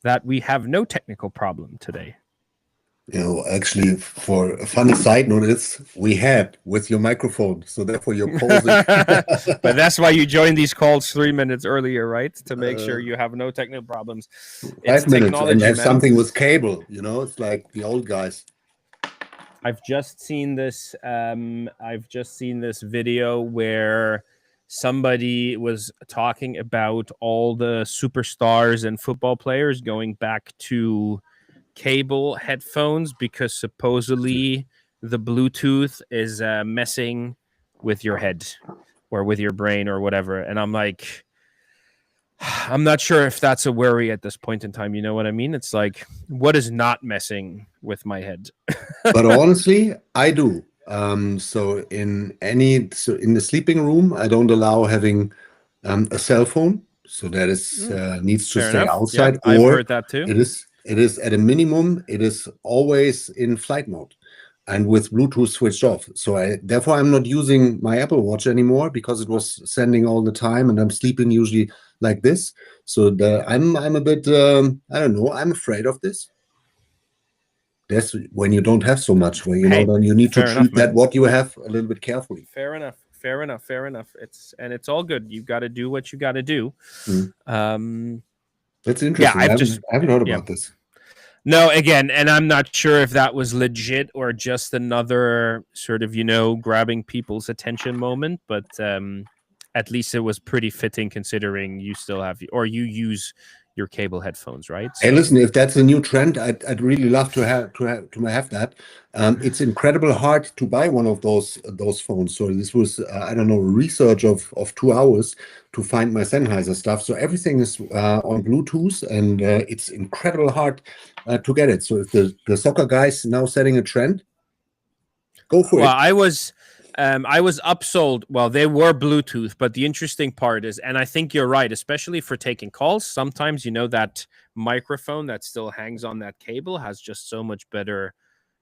that we have no technical problem today. Actually, for a funny side note, is we had with your microphone, so therefore you're pausing. But that's why you joined these calls 3 minutes earlier, right? To make sure you have no technical problems. It's 5 minutes and technology, have man. something with cable. It's like the old guys. I've just seen this. I've just seen this video where somebody was talking about all the superstars and football players going back to cable headphones because supposedly the Bluetooth is messing with your head or with your brain or whatever. And I'm like, I'm not sure if that's a worry at this point in time. You know what I mean? It's like, what is not messing with my head? But honestly, I do. So in the sleeping room, I don't allow having a cell phone. So that is needs to Fair stay enough. outside, Yeah, I've or heard that too. it is at a minimum. It is always in flight mode, and with Bluetooth switched off. So therefore I'm not using my Apple Watch anymore because it was sending all the time, and I'm sleeping usually like this. So I'm a bit I don't know. I'm afraid of this. That's when you don't have so much, where then you need to treat that what you have a little bit carefully. Fair enough. It's all good. You got to do what you got to do. That's interesting. I haven't heard about this. No, again, and I'm not sure if that was legit or just another sort of, grabbing people's attention moment, but at least it was pretty fitting considering you still have, or you use your cable headphones, right? So, hey, listen, if that's a new trend, I'd really love to have that. It's incredible hard to buy one of those phones. So this was I don't know, research of 2 hours to find my Sennheiser stuff. So everything is on Bluetooth, and it's incredible hard to get it. So if the soccer guys now setting a trend, go for it. Well, I was upsold. Well, they were Bluetooth, but the interesting part is, and I think you're right, especially for taking calls, sometimes, that microphone that still hangs on that cable has just so much better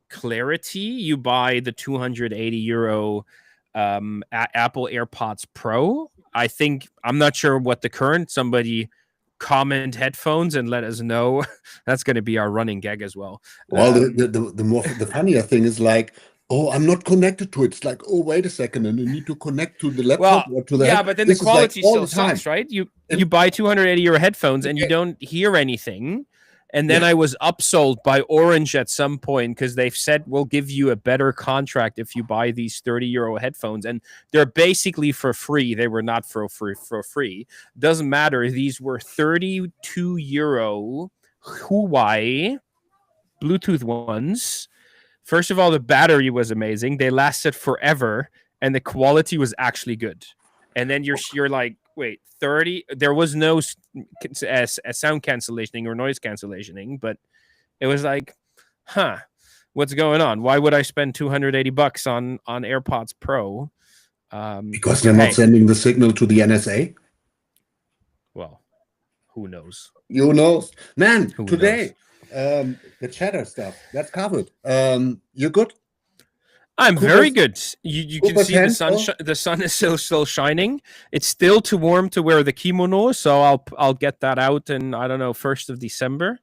clarity. You buy the 280 euro Apple AirPods Pro. I'm not sure what the current, somebody comment headphones and let us know. That's going to be our running gag as well. Well, the funnier thing is like, oh, I'm not connected to it. It's like, oh, wait a second, and you need to connect to the laptop or to the head. But then the quality still sucks, right? You buy 280 euro headphones and you don't hear anything. And then I was upsold by Orange at some point because they've said we'll give you a better contract if you buy these 30 euro headphones. And they're basically for free. They were not for free. Doesn't matter. These were 32 euro Huawei Bluetooth ones. First of all, the battery was amazing. They lasted forever, and the quality was actually good. And then you're like, wait, 30? There was no sound cancellationing or noise cancellationing, but it was like, what's going on? Why would I spend $280 on AirPods Pro? Because they're not sending the signal to the NSA? Well, who knows? You know, man, today... the chatter stuff that's covered. You're good. I'm very good. You can see the sun is still shining. It's still too warm to wear the kimono, so I'll get that out in, I don't know, 1st of December.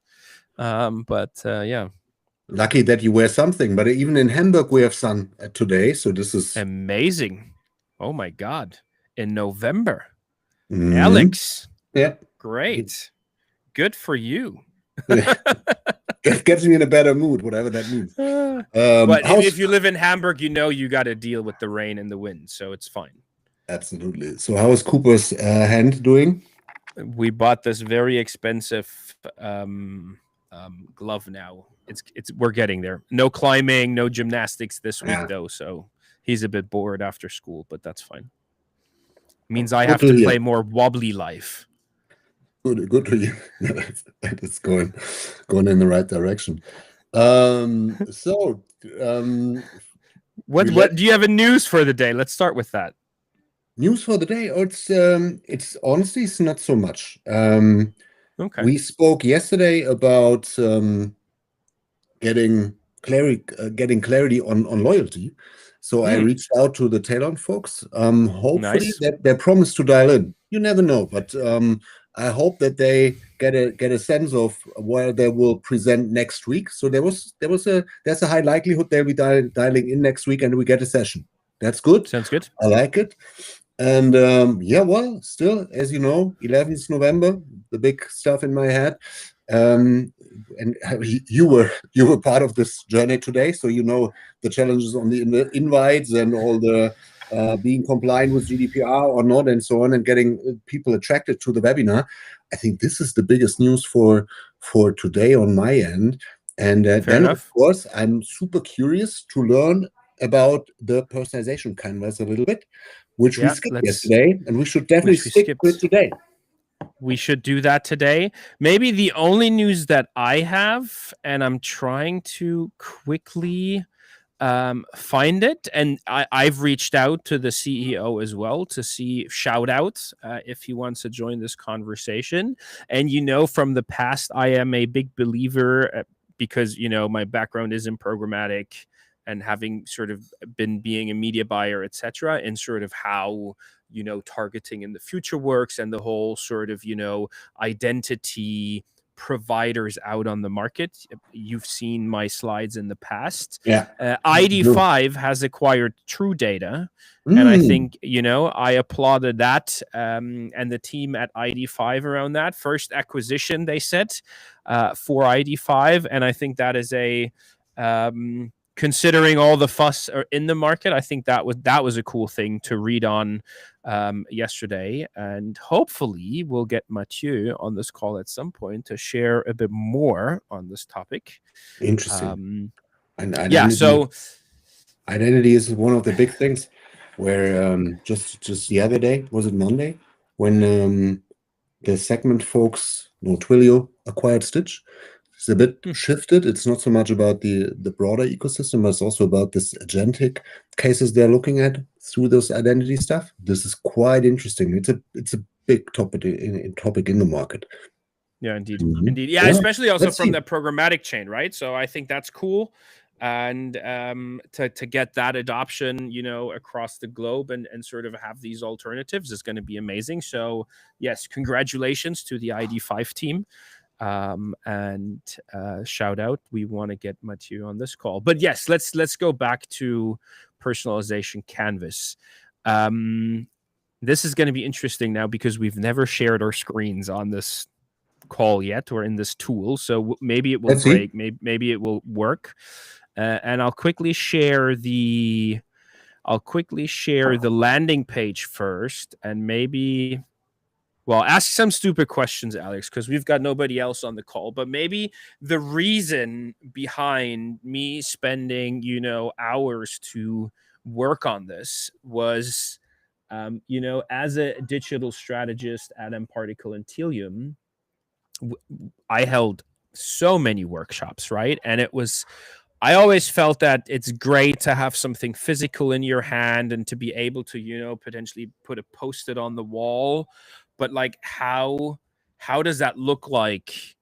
Yeah. Lucky that you wear something, but even in Hamburg we have sun today, so this is amazing. Oh my God! In November, Alex. Yeah. Great. Good for you. Gets me in a better mood, whatever that means. But if you live in Hamburg, you got to deal with the rain and the wind, so it's fine. Absolutely. So how is Cooper's hand doing? We bought this very expensive glove now. We're getting there. No climbing, no gymnastics this week though, so he's a bit bored after school, but that's fine. Means I have to play more wobbly life. Good to you. It's going in the right direction. What do you have a news for the day? Let's start with that. News for the day? Oh, it's honestly, it's not so much. Okay. We spoke yesterday about getting clarity on loyalty. So I reached out to the Talon folks. Hopefully they promise to dial in. You never know, but I hope that they get a sense of where they will present next week. So there's a high likelihood they'll be dialing in next week and we get a session. That's good. Sounds good. I like it. And well, still, as you know, 11th November, the big stuff in my head. And you were part of this journey today, so you know the challenges on the invites and all the being compliant with GDPR or not, and so on, and getting people attracted to the webinar. I think this is the biggest news for today on my end. And then, of course, I'm super curious to learn about the personalization canvas a little bit, which we skipped yesterday, and we should definitely stick to it today. We should do that today. Maybe the only news that I have, and I'm trying to quickly find it, and I've reached out to the CEO as well to shout out if he wants to join this conversation. And from the past, I am a big believer because my background is in programmatic and having sort of been being a media buyer, etc., and sort of how targeting in the future works and the whole sort of identity providers out on the market. You've seen my slides in the past. Yeah. ID5 has acquired True Data, and I think I applauded that and the team at ID5 around that first acquisition they said for ID5, and I think that is a considering all the fuss in the market, I think that was a cool thing to read on yesterday, and hopefully we'll get Mathieu on this call at some point to share a bit more on this topic. Interesting. So identity is one of the big things. Where just the other day, was it Monday, when the segment folks, Twilio acquired Stitch. It's a bit shifted. It's not so much about the broader ecosystem, but it's also about this agentic cases they're looking at through this identity stuff. This is quite interesting. It's a big topic in the market. Yeah, indeed. Indeed. Yeah, especially also from the programmatic chain, right? So I think that's cool. And to get that adoption, across the globe and sort of have these alternatives is going to be amazing. So yes, congratulations to the ID5 team. And shout out, we want to get Mathieu on this call. But yes, let's go back to personalization canvas. This is going to be interesting now because we've never shared our screens on this call yet or in this tool, so maybe it will break, maybe it will work. And I'll quickly share the landing page first, and maybe ask some stupid questions, Alex, because we've got nobody else on the call. But maybe the reason behind me spending, hours to work on this was, as a digital strategist at mParticle and Telium, I held so many workshops, right? And I always felt that it's great to have something physical in your hand and to be able to, potentially put a Post-it on the wall. But like, how does that look like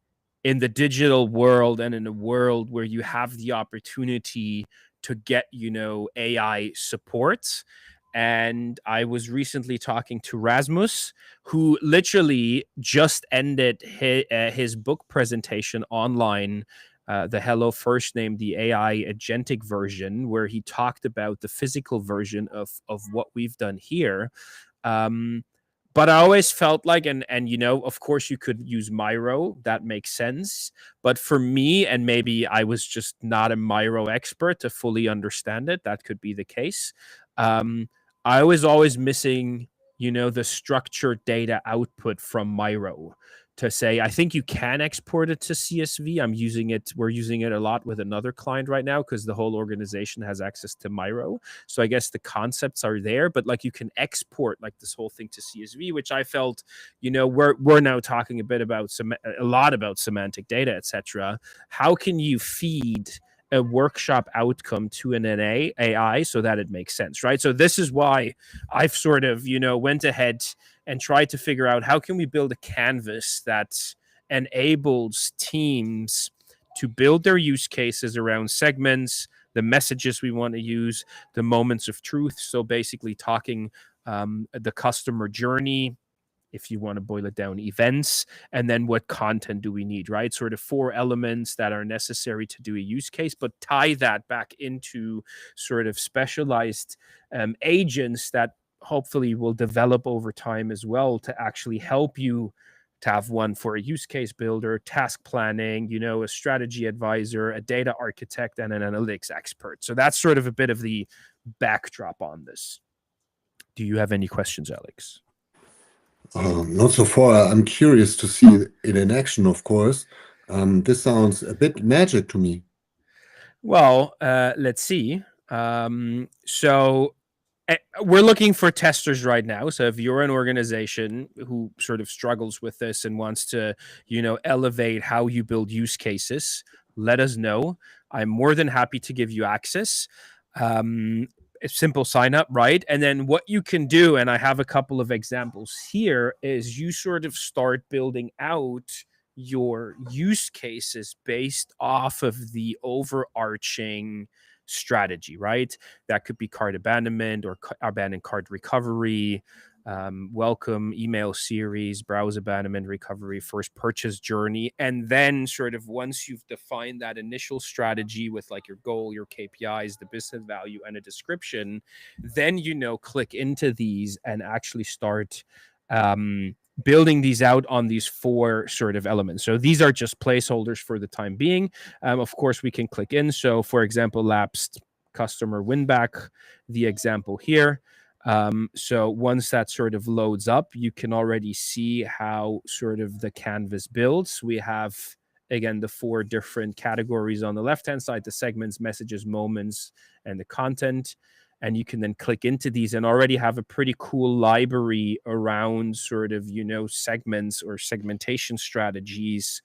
in the digital world and in a world where you have the opportunity to get, AI support? And I was recently talking to Rasmus, who literally just ended his book presentation online, the Hello First Name, the AI agentic version, where he talked about the physical version of what we've done here. But I always felt like, and of course you could use Miro, that makes sense. But for me, and maybe I was just not a Miro expert to fully understand it, that could be the case. I was always missing, the structured data output from Miro to say, I think you can export it to CSV. We're using it a lot with another client right now because the whole organization has access to Miro. So I guess the concepts are there, but like you can export like this whole thing to CSV, which I felt, we're now talking a lot about semantic data, etc. How can you feed a workshop outcome to an AI so that it makes sense, right? So this is why I've sort of, went ahead and tried to figure out how can we build a canvas that enables teams to build their use cases around segments, the messages we want to use, the moments of truth. So basically talking the customer journey if you want to boil it down, events, and then what content do we need, right? Sort of 4 elements that are necessary to do a use case, but tie that back into sort of specialized agents that hopefully will develop over time as well to actually help you to have one for a use case builder, task planning, a strategy advisor, a data architect, and an analytics expert. So that's sort of a bit of the backdrop on this. Do you have any questions, Alex? Not so far. I'm curious to see it in action, of course. This sounds a bit magic to me. Well, let's see. So we're looking for testers right now. So if you're an organization who sort of struggles with this and wants to, elevate how you build use cases, let us know. I'm more than happy to give you access. A simple sign up, right? And then what you can do, and I have a couple of examples here, is you sort of start building out your use cases based off of the overarching strategy, right? That could be cart abandonment or abandoned cart recovery, welcome email series, browse abandonment recovery, first purchase journey. And then sort of once you've defined that initial strategy with like your goal, your KPIs, the business value, and a description, then, click into these and actually start building these out on these 4 sort of elements. So these are just placeholders for the time being. Of course, we can click in. So for example, lapsed customer win back, the example here. So once that sort of loads up, you can already see how sort of the canvas builds. We have, again, the 4 different categories on the left-hand side, the segments, messages, moments, and the content. And you can then click into these and already have a pretty cool library around sort of, segments or segmentation strategies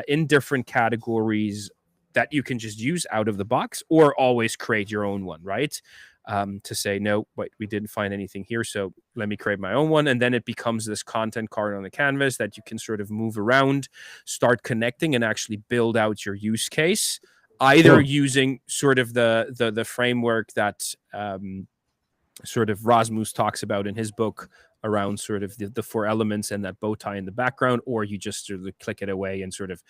in different categories that you can just use out of the box or always create your own one, right? To say, no, wait, we didn't find anything here, so let me create my own one. And then it becomes this content card on the canvas that you can sort of move around, start connecting, and actually build out your use case. Either using sort of the framework that sort of Rasmus talks about in his book around sort of the 4 elements and that bow tie in the background, or you just sort of click it away and sort of,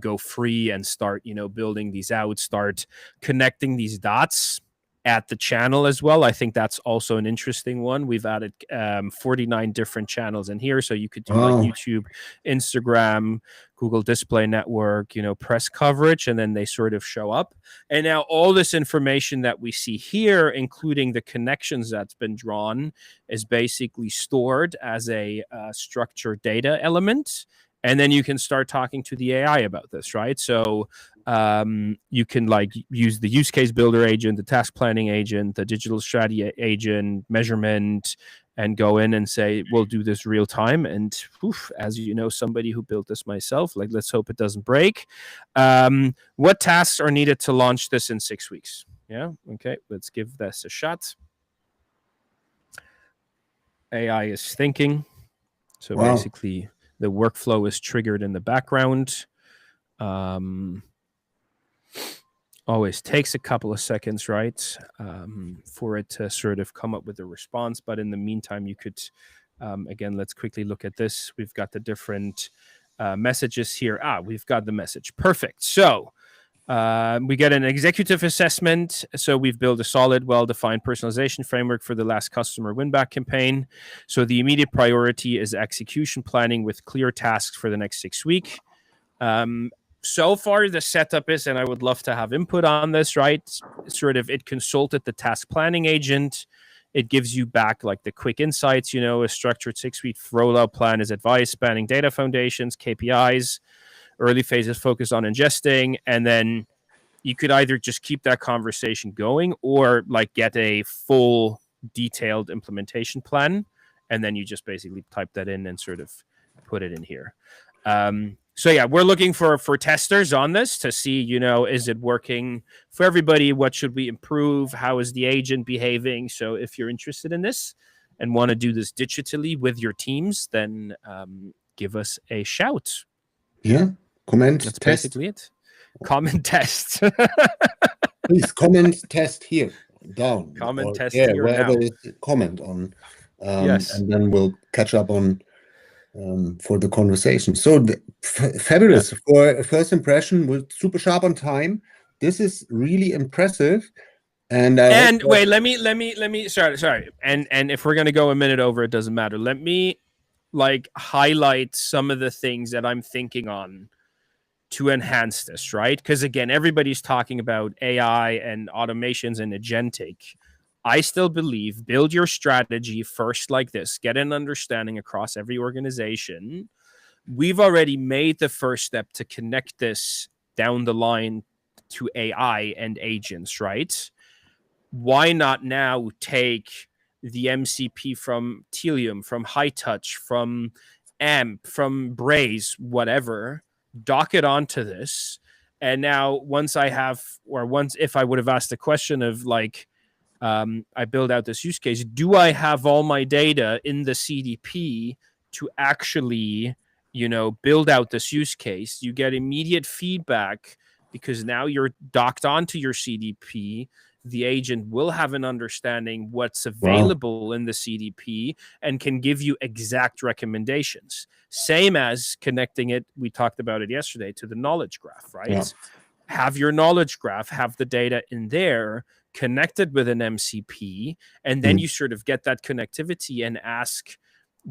go free and start, building these out, start connecting these dots at the channel as well. I think that's also an interesting one. We've added 49 different channels in here. So you could do like YouTube, Instagram, Google Display Network, press coverage, and then they sort of show up. And now all this information that we see here, including the connections that's been drawn, is basically stored as a structured data element. And then you can start talking to the AI about this, right? So you can like use the use case builder agent, the task planning agent, the digital strategy agent, measurement, and go in and say, we'll do this real time. And as you know, somebody who built this myself, like, let's hope it doesn't break. What tasks are needed to launch this in 6 weeks? Yeah. Okay. Let's give this a shot. AI is thinking. So basically the workflow is triggered in the background. Always takes a couple of seconds, right, for it to sort of come up with a response. But in the meantime, you could, again, let's quickly look at this. We've got the different messages here. We've got the message. Perfect. So we get an executive assessment. So we've built a solid, well-defined personalization framework for the last customer win-back campaign. So the immediate priority is execution planning with clear tasks for the next 6 weeks. So far, the setup is, and I would love to have input on this, right? Sort of, it consulted the task planning agent. It gives you back like the quick insights, a structured 6-week rollout plan is advised, spanning data foundations, KPIs. Early phases focus on ingesting, and then you could either just keep that conversation going or like get a full detailed implementation plan, and then you just basically type that in and sort of put it in here. So yeah, we're looking for testers on this to see, is it working for everybody? What should we improve? How is the agent behaving? So if you're interested in this and want to do this digitally with your teams, then give us a shout. Yeah. Comment. That's test. Basically it. Comment test. Please comment test here down. Comment test here wherever now. is comment on. Yes. And then we'll catch up on for the conversation. So fabulous for a first impression. With super sharp on time. This is really impressive. And wait, let me. Sorry. And if we're gonna go a minute over, it doesn't matter. Let me like highlight some of the things that I'm thinking on to enhance this, right? Because again, everybody's talking about AI and automations and agentic. I still believe build your strategy first like this, get an understanding across every organization. We've already made the first step to connect this down the line to AI and agents, right? Why not now take the MCP from Telium, from High Touch, from AMP, from Braze, whatever, dock it onto this. And now once if I would have asked the question of like, I build out this use case, do I have all my data in the CDP to actually, build out this use case? You get immediate feedback because now you're docked onto your CDP. The agent will have an understanding what's available in the CDP and can give you exact recommendations. Same as connecting it, we talked about it yesterday, to the knowledge graph, right? Yeah. Have your knowledge graph, have the data in there, connected with an MCP, and then you sort of get that connectivity and ask,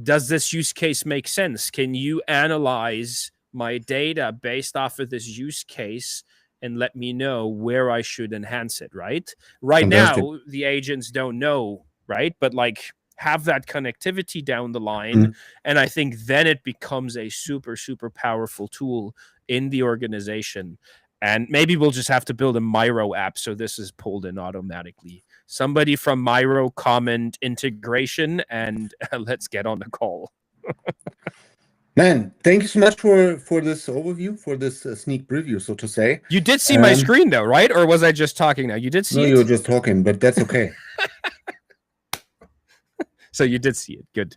does this use case make sense? Can you analyze my data based off of this use case and let me know where I should enhance it, right? Right now, the agents don't know, right? But like have that connectivity down the line. And I think then it becomes a super, super powerful tool in the organization. And maybe we'll just have to build a Miro app so this is pulled in automatically. Somebody from Miro comment integration, and let's get on the call. Man, thank you so much for this overview, for this sneak preview, so to say. You did see my screen though, right? Or was I just talking now? You did see it? No, you were just talking, but that's okay. So you did see it. Good.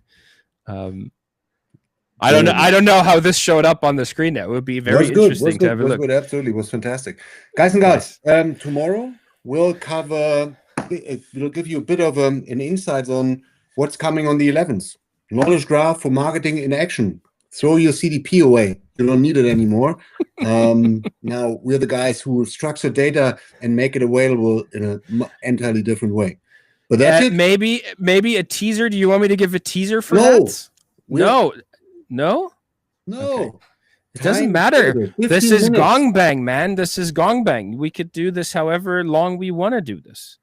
I don't know how this showed up on the screen now. It would be very interesting to have a look. Good, absolutely. It was fantastic. Guys and gals, tomorrow we'll give you a bit of an insight on what's coming on the 11th. Knowledge graph for marketing in action. Throw your CDP away. You don't need it anymore. Now we're the guys who structure data and make it available in an entirely different way. But that's it. Maybe a teaser. Do you want me to give a teaser for that? No. Okay. It doesn't matter. This is Gong Bang, man. This is Gong Bang. We could do this however long we want to do this.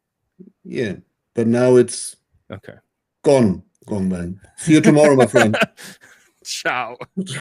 Yeah, but now it's okay. Gone, Gong Bang. See you tomorrow, my friend. Ciao.